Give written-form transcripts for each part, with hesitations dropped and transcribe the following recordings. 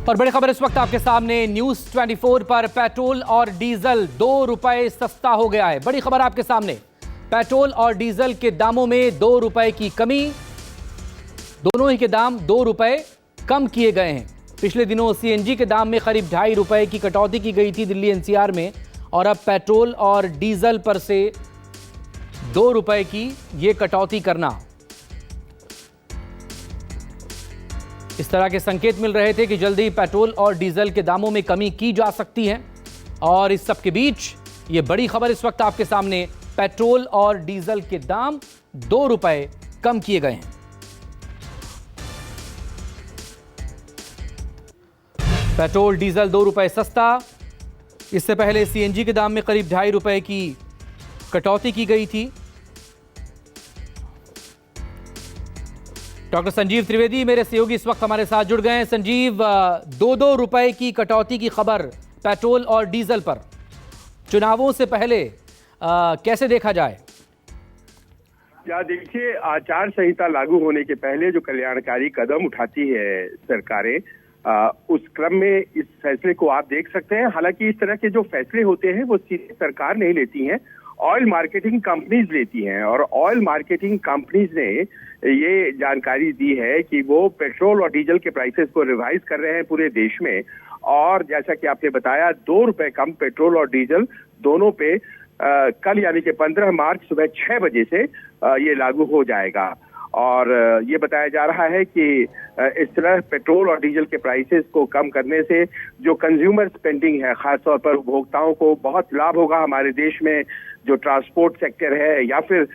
और बड़ी खबर इस वक्त आपके सामने न्यूज 24 पर पेट्रोल और डीजल 2 रुपए सस्ता हो गया है। बड़ी खबर आपके सामने, पेट्रोल और डीजल के दामों में 2 रुपए की कमी, दोनों ही के दाम 2 रुपए कम किए गए हैं। पिछले दिनों सीएनजी के दाम में करीब 2.5 रुपए की कटौती की गई थी दिल्ली एनसीआर में, और अब पेट्रोल और डीजल पर से 2 रुपए की यह कटौती करना, इस तरह के संकेत मिल रहे थे कि जल्दी पेट्रोल और डीजल के दामों में कमी की जा सकती है। और इस सब के बीच ये बड़ी खबर इस वक्त आपके सामने, पेट्रोल और डीजल के दाम 2 रुपए कम किए गए हैं। पेट्रोल डीजल 2 रुपए सस्ता। इससे पहले सीएनजी के दाम में करीब 2.5 रुपए की कटौती की गई थी। डॉक्टर संजीव त्रिवेदी मेरे सहयोगी इस वक्त हमारे साथ जुड़ गए हैं। संजीव, 2-2 रुपए की कटौती की खबर पेट्रोल और डीजल पर चुनावों से पहले कैसे देखा जाए? क्या देखिए, आचार संहिता लागू होने के पहले जो कल्याणकारी कदम उठाती है सरकारें, उस क्रम में इस फैसले को आप देख सकते हैं। हालांकि इस तरह के जो फैसले होते हैं वो सीधे सरकार नहीं लेती हैं, ऑयल मार्केटिंग कंपनीज लेती हैं। और ऑयल मार्केटिंग कंपनीज ने ये जानकारी दी है कि वो पेट्रोल और डीजल के प्राइसेस को रिवाइज कर रहे हैं पूरे देश में। और जैसा कि आपने बताया, 2 रुपए कम पेट्रोल और डीजल दोनों पे कल यानी कि 15 मार्च सुबह 6 बजे से ये लागू हो जाएगा। और ये बताया जा रहा है कि इस तरह पेट्रोल और डीजल के प्राइसेस को कम करने से जो कंज्यूमर स्पेंडिंग है, खासतौर पर उपभोक्ताओं को बहुत लाभ होगा। हमारे देश में जो ट्रांसपोर्ट सेक्टर है या फिर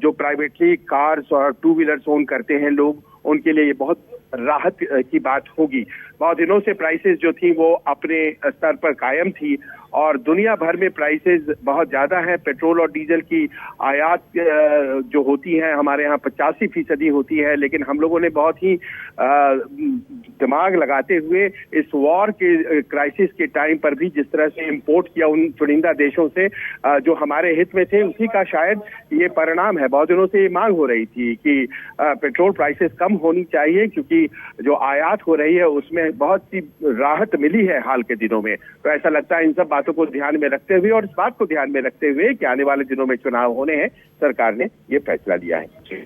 जो प्राइवेटली कार्स और 2 व्हीलर्स ओन करते हैं लोग, उनके लिए ये बहुत राहत की बात होगी। बहुत दिनों से प्राइसेस जो थी वो अपने स्तर पर कायम थी और दुनिया भर में प्राइसेस बहुत ज्यादा है। पेट्रोल और डीजल की आयात जो होती है हमारे यहाँ 85% होती है, लेकिन हम लोगों ने बहुत ही दिमाग लगाते हुए इस वॉर के क्राइसिस के टाइम पर भी जिस तरह से इंपोर्ट किया उन चुनिंदा देशों से जो हमारे हित में थे, उसी का शायद ये परिणाम है। बहुत दिनों से ये मांग हो रही थी कि पेट्रोल प्राइसेस कम होनी चाहिए, क्योंकि जो आयात हो रही है उसमें बहुत सी राहत मिली है हाल के दिनों में। तो ऐसा लगता है इन सब बातों को ध्यान में रखते हुए और इस बात को ध्यान में रखते हुए कि आने वाले दिनों में चुनाव होने हैं, सरकार ने ये फैसला लिया है।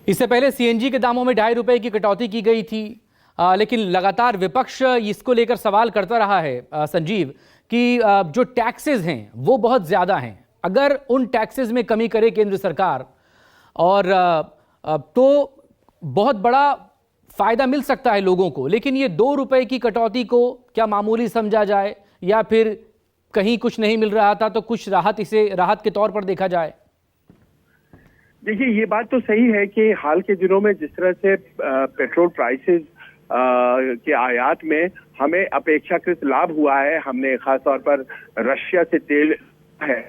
इससे पहले सीएनजी के दामों में 2.5 रुपए की कटौती की गई थी, लेकिन लगातार विपक्ष इसको लेकर सवाल करता रहा है संजीव कि जो टैक्सेस हैं वो बहुत ज्यादा हैं। अगर उन टैक्सेस में कमी करे केंद्र सरकार और तो बहुत बड़ा फायदा मिल सकता है लोगों को, लेकिन ये 2 रुपए की कटौती को क्या मामूली समझा जाए या फिर कहीं कुछ नहीं मिल रहा था तो कुछ राहत, इसे राहत के तौर पर देखा जाए? देखिए, ये बात तो सही है कि हाल के दिनों में जिस तरह से पेट्रोल प्राइसेस के आयात में हमें अपेक्षाकृत लाभ हुआ है, हमने खासतौर पर रशिया से तेल है,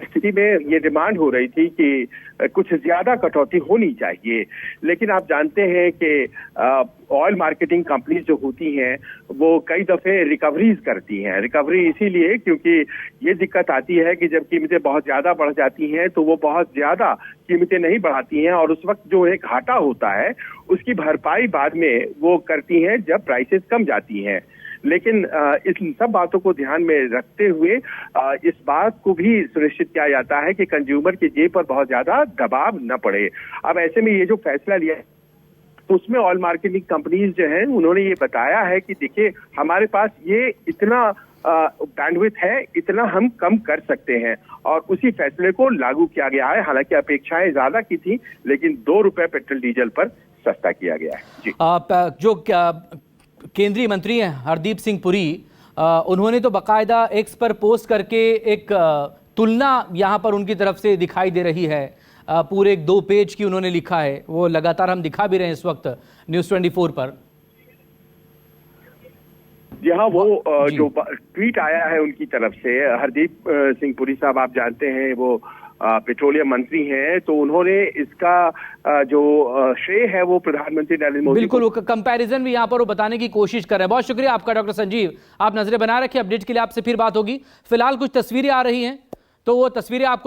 स्थिति में ये डिमांड हो रही थी कि कुछ ज्यादा कटौती होनी चाहिए। लेकिन आप जानते हैं कि ऑयल मार्केटिंग कंपनीज जो होती हैं वो कई दफे रिकवरीज करती हैं। रिकवरी इसीलिए क्योंकि ये दिक्कत आती है कि जब कीमतें बहुत ज्यादा बढ़ जाती हैं तो वो बहुत ज्यादा कीमतें नहीं बढ़ाती हैं, और उस वक्त जो एक घाटा होता है उसकी भरपाई बाद में वो करती हैं जब प्राइसेस कम जाती हैं। लेकिन इन सब बातों को ध्यान में रखते हुए इस बात को भी सुनिश्चित किया जाता है कि कंज्यूमर की जेब पर बहुत ज्यादा दबाव न पड़े। अब ऐसे में ये जो फैसला लिया तो उसमें ऑयल मार्केटिंग कंपनीज जो हैं उन्होंने ये बताया है कि देखिए, हमारे पास ये इतना बैंडविड्थ है, इतना हम कम कर सकते हैं, और उसी फैसले को लागू किया गया है। हालांकि अपेक्षाएं ज्यादा की थी, लेकिन 2 रुपए पेट्रोल डीजल पर सस्ता किया गया है। जी, जो केंद्रीय मंत्री हैं हरदीप सिंह पुरी, उन्होंने तो बाकायदा एक्स पर पोस्ट करके एक तुलना यहाँ पर उनकी तरफ से दिखाई दे रही है। पूरे 2 पेज की उन्होंने लिखा है, वो लगातार हम दिखा भी रहे हैं इस वक्त न्यूज 24 पर। जी हाँ, वो जो ट्वीट आया है उनकी तरफ से, हरदीप सिंह पुरी साहब आप जानते हैं वो पेट्रोलियम मंत्री हैं, तो उन्होंने इसका जो श्रेय है वो प्रधानमंत्री नरेंद्र मोदी, बिल्कुल वो कंपैरिजन भी यहाँ पर वो बताने की कोशिश कर रहे हैं। बहुत शुक्रिया आपका डॉक्टर संजीव, आप नजरें बना रखिए, अपडेट के लिए आपसे फिर बात होगी। फिलहाल कुछ तस्वीरें आ रही हैं, तो वो तस्वीरें आपको